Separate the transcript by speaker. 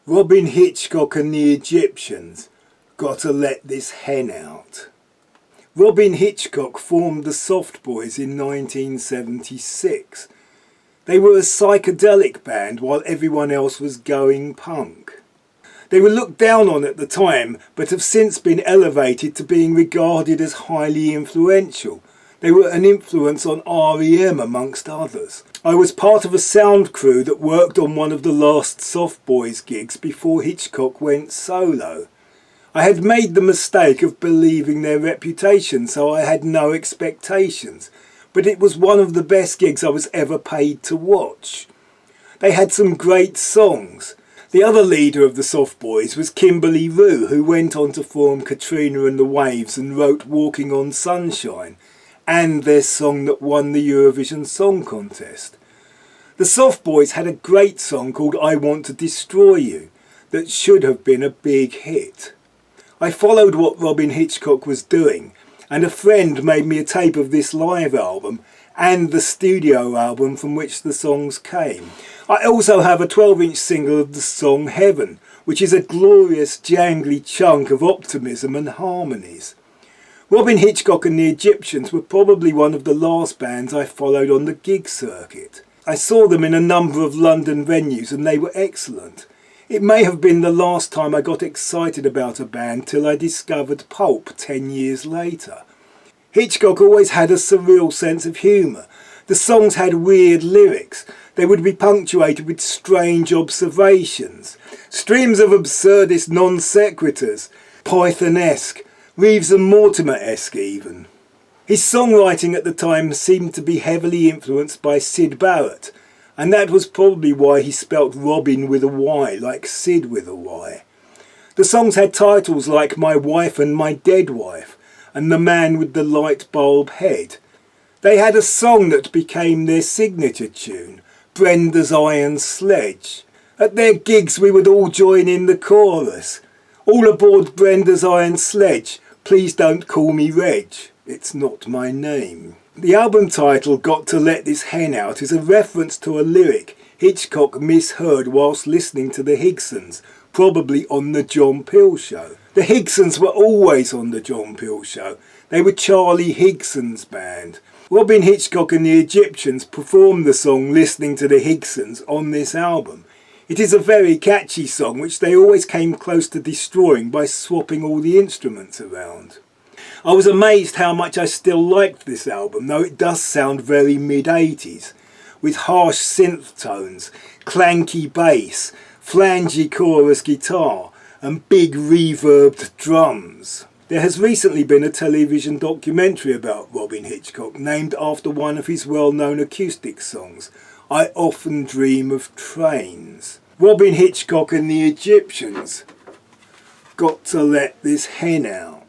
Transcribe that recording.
Speaker 1: Robyn Hitchcock and the Egyptians, Gotta Let This Hen Out. Robyn Hitchcock formed the Soft Boys in 1976. They were a psychedelic band while everyone else was going punk. They were looked down on at the time, but have since been elevated to being regarded as highly influential. They were an influence on REM amongst others. I was part of a sound crew that worked on one of the last Soft Boys gigs before Hitchcock went solo. I had made the mistake of believing their reputation, so I had no expectations, but it was one of the best gigs I was ever paid to watch. They had some great songs. The other leader of the Soft Boys was Kimberly Rue, who went on to form Katrina and the Waves and wrote Walking on Sunshine, and their song that won the Eurovision Song Contest. The Soft Boys had a great song called I Want to Destroy You that should have been a big hit. I followed what Robyn Hitchcock was doing, and a friend made me a tape of this live album and the studio album from which the songs came. I also have a 12-inch single of the song Heaven, which is a glorious jangly chunk of optimism and harmonies. Robyn Hitchcock and the Egyptians were probably one of the last bands I followed on the gig circuit. I saw them in a number of London venues and they were excellent. It may have been the last time I got excited about a band till I discovered Pulp 10 years later. Hitchcock always had a surreal sense of humour. The songs had weird lyrics. They would be punctuated with strange observations, streams of absurdist non sequiturs, Python-esque, Reeves and Mortimer-esque even. His songwriting at the time seemed to be heavily influenced by Syd Barrett, and that was probably why he spelt Robyn with a Y, like Sid with a Y. The songs had titles like My Wife and My Dead Wife, and The Man with the Light Bulb Head. They had a song that became their signature tune, Brenda's Iron Sledge. At their gigs we would all join in the chorus. All aboard Brenda's Iron Sledge, please don't call me Reg, it's not my name. The album title, Got to Let This Hen Out, is a reference to a lyric Hitchcock misheard whilst listening to the Higsons, probably on the John Peel Show. The Higsons were always on the John Peel Show. They were Charlie Higson's band. Robyn Hitchcock and the Egyptians performed the song Listening to the Higsons on this album. It is a very catchy song which they always came close to destroying by swapping all the instruments around. I was amazed how much I still liked this album, though it does sound very mid-80s, with harsh synth tones, clanky bass, flangey chorus guitar and big reverbed drums. There has recently been a television documentary about Robyn Hitchcock named after one of his well-known acoustic songs, I Often Dream of Trains. Robyn Hitchcock and the Egyptians, Got to Let This Hen Out.